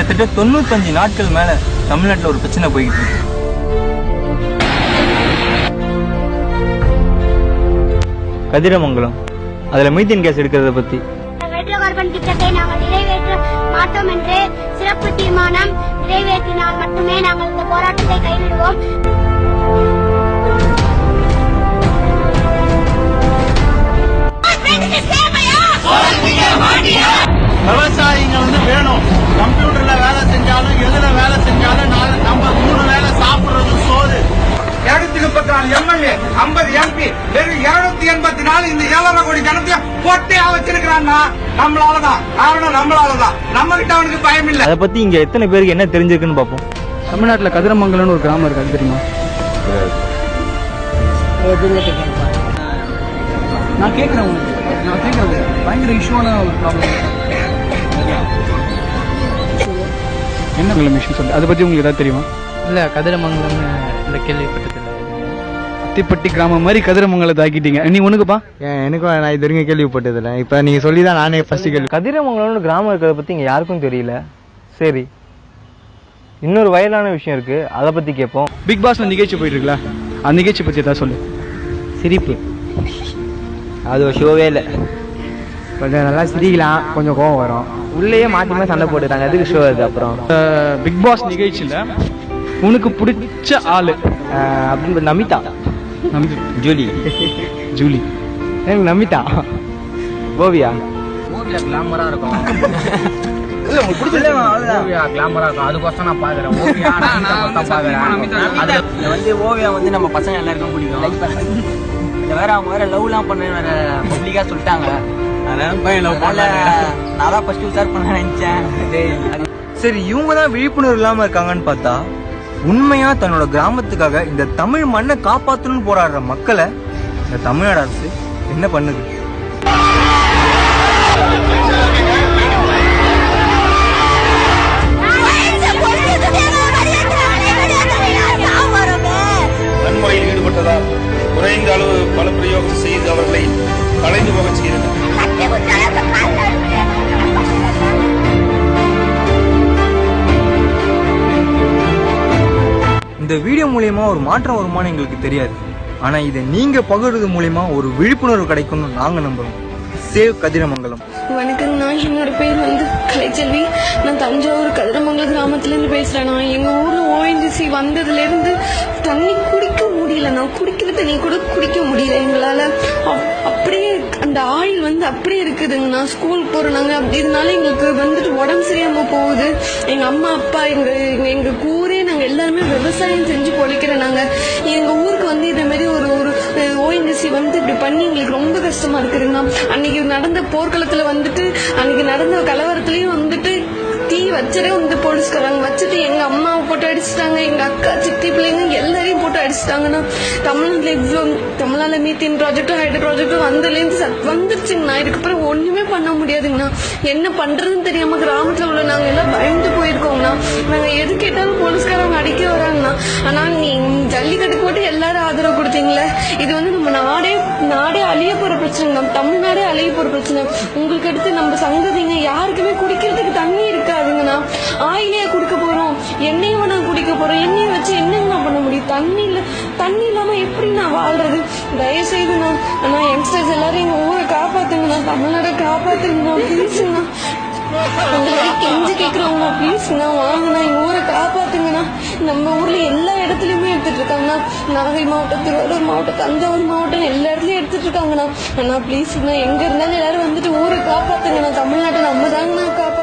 கிட்டத்தட்ட 95 நாட்கள் மேல தமிழ்நாட்டுல ஒரு பிரச்சனை போய்கிட்டு இருக்கு. கதிரமங்கலம், அதுல மீத்தேன் கேஸ் எடுக்கிறத பத்தி ஹைட்ரோ கார்பன் திட்டத்தை நாங்கள் நிறைவேற்ற மாட்டோம் என்று சிறப்பு தீர்மானம் நிறைவேற்றினால் மட்டுமே நாங்கள் இந்த போராட்டத்தை கைவிடுவோம். விவசாயிங்க வேணும். கம்ப்யூட்டர்ல வேலை செஞ்சாலும் எதுல வேலை செஞ்சாலும் நம்ம 3 வேலை சாப்பிடுறது சோறு. 234 எம்எல்ஏ 50 எம்பி வெறும் 284 இந்த 7.5 கோடி ஜனத்தைய போட்டே வச்சிருக்கிறான்னா நம்மளாலதான். காரணம் நம்மளாலதான். நம்ம கிட்ட அவனுக்கு பயம் இல்ல. அதை பத்தி இங்க எத்தனை பேருக்கு என்ன தெரிஞ்சிருக்குன்னு பாப்போம். தமிழ்நாட்டுல கதிரமங்கலம்னு ஒரு கிராமம் இருக்கு, அது தெரியுமா? நான் கேட்கிறேன் பயங்கர இஷ்யூவான ஒரு ப்ராப்ளம். என்ன இஷ்யூ சொல்லு, அதை பத்தி உங்களுக்கு ஏதாவது தெரியுமா? இல்ல கதிரமங்கலம் இந்த கேள்விப்பட்டதில்லை. அத்திப்பட்டி கிராமம் மாதிரி கதிரமங்கலத்தை ஆக்கிட்டீங்க. நீ ஒண்ணுக்குப்பா? எனக்கும் நான் இது வரைக்கும் கேள்விப்பட்டதில்லை. இப்ப நீங்க சொல்லிதான் நானே ஃபர்ஸ்ட் கேள்வி. கதிரமங்கலம்னு கிராமம் இருக்கிறத பத்தி இங்க யாருக்கும் தெரியல. சரி, இன்னொரு வயலான விஷயம் இருக்கு, அதை பத்தி கேட்போம். பிக் பாஸ்ல நிகழ்ச்சி போயிட்டு இருக்குல்ல, அந்த நிகழ்ச்சி பத்தி ஏதாவது சொல்லு. சிரிப்பு அது ஒரு ஷோவே இல்லை. கொஞ்சம் நல்லா சிரிக்கலாம், கொஞ்சம் கோவம் வரும். உள்ளேயே மாற்றி மாற்றி சண்டை போட்டுட்டாங்க. எதுக்கு ஷோ அது? அப்புறம் பிக் பாஸ் நிகழ்ச்சியில உனக்கு பிடிச்ச ஆளு அப்படின்னு நமிதா. ஜூலி ஜூலி எனக்கு நமிதா. ஓவியா கிளாமரா இருக்கும். ஓவியா வந்து நம்ம பசங்க எல்லாருக்கும் பிடிக்கும். வேற அவங்க வேற லவ் எல்லாம் பண்ண வேற பப்ளிக்கா சொல்லிட்டாங்க. நான் தான் ஃபர்ஸ்ட் உசார் பண்ண நினைச்சேன். சரி, இவங்க தான் விழிப்புணர்வு இல்லாம இருக்காங்கன்னு பார்த்தா, உண்மையா தன்னோட கிராமத்துக்காக இந்த தமிழ் மண்ணை காப்பாற்றணும்னு போராடுற மக்களை இந்த தமிழ்நாடு அரசு என்ன பண்ணுது? வன்முறையில் ஈடுபட்டதால் குறைந்த அளவு பல பிரயோகம் செய்து அவர்களை கலைந்து போக செய்தனர். இந்த வீடியோ மூலியமா ஒரு மாற்றம் வருமானு எங்களுக்கு தெரியாது. ஆனா இதை நீங்க பகிர்றது மூலியமா ஒரு விழிப்புணர்வு கிடைக்கும்னு நாங்க நம்புறோம். சேவ் கதிரமங்கலம். வணக்கங்கண்ணா, என்னோட பேர் வந்து கலைச்செல்வி. நான் தஞ்சாவூர் கதிரமங்கலம் கிராமத்துலேருந்து பேசுகிறேன். நான் எங்கள் ஊரில் ஓஎன்ஜிசி வந்ததுலேருந்து தண்ணி குடிக்க முடியல. நான் குடிக்கிற தண்ணி கூட குடிக்க முடியல எங்களால். அப்படியே அந்த ஆயில் வந்து அப்படியே இருக்குதுங்க. நான் ஸ்கூல் போகிறோம் அப்படி இதனால எங்களுக்கு வந்துட்டு உடம்பு சரியாமல் போகுது. எங்கள் அம்மா அப்பா எங்கள் ஊரே நாங்கள் எல்லாருமே விவசாயம் செஞ்சு பொழைக்கிறோம். நாங்கள் எங்கள் ஊருக்கு வந்து இதேமாரி ஒரு ஓஎன்ஜிசி வந்து இப்படி பண்ணி எங்களுக்கு ரொம்ப கஷ்டமா இருக்குதுங்க. அன்னைக்கு நடந்த போர்க்களத்துல வந்துட்டு அன்னைக்கு நடந்த கலவரத்துலயும் வந்துட்டு தீ வச்சதே வந்து போலீஸ்காரங்க வச்சுட்டு எங்க அம்மாவை போட்டு அடிச்சுட்டாங்க. எங்க அக்கா சித்தி பிள்ளைங்க எல்லாரையும் போட்டு அடிச்சுட்டாங்கன்னா தமிழ்நாட்டுல இவ்வளோ தமிழ்நாடு மீத்தேன் ப்ராஜெக்டும் ஹைட்ரோ ப்ராஜெக்டும் வந்ததுலேருந்து வந்துருச்சுங்கண்ணா. இதுக்கப்புறம் ஒண்ணுமே பண்ண முடியாதுங்கண்ணா. என்ன பண்றதுன்னு தெரியாம கிராமத்துல உள்ள நாங்க எல்லாம் பயந்து போயிருக்கோங்கண்ணா. நாங்க எது கேட்டாலும் போலீஸ்காரங்க அடிக்க வராங்கண்ணா. ஆனா நீ ஜல்லிக்கட்டுக்கு மட்டும் எல்லாரும் ஆதரவு கொடுத்தீங்களே, இது வந்து நம்ம நாடே அழிய போற பிரச்சனை. நம்ம தமிழ்நாடே அழிய போற பிரச்சனை. உங்களுக்கு அடுத்து நம்ம சங்கதிங்க யாருக்குமே குடிக்கிறதுக்கு தண்ணி இருக்காதுங்கண்ணா. ஆயிலே குடிக்க போறோம், எண்ணெயை நான் குடிக்க போறோம். எண்ணெயை வச்சு என்னங்கண்ணா பண்ண முடியும்? தண்ணி இல்லாம எப்படி நான் வாழ்றது? தயவு செய்துண்ணா ஆனா யங்ஸ்டர்ஸ் எல்லாரும் எங்க ஊரை காப்பாத்துங்கண்ணா, தமிழ்நாடை காப்பாத்துங்கண்ணா, ப்ளீஸுங்கண்ணா. கெஞ்சு கேக்குறவங்கண்ணா, ப்ளீஸ்ண்ணா வாங்கண்ணா, எங்க ஊரை காப்பாத்துங்கண்ணா. நம்ம ஊர்ல எல்லா இடத்துலயுமே எடுத்துட்டு இருக்காங்கண்ணா. நாகை மாவட்டம், திருவாரூர் மாவட்டம், தஞ்சாவூர் மாவட்டம் எல்லா இடத்துலயும் எடுத்துட்டு இருக்காங்கண்ணா. அண்ணா ப்ளீஸ்ண்ணா, எங்க இருந்தாலும் எல்லாரும் வந்துட்டு ஊரை காப்பாத்துங்கண்ணா. தமிழ்நாட்டை நம்ம தாங்கண்ணா காப்பாத்து.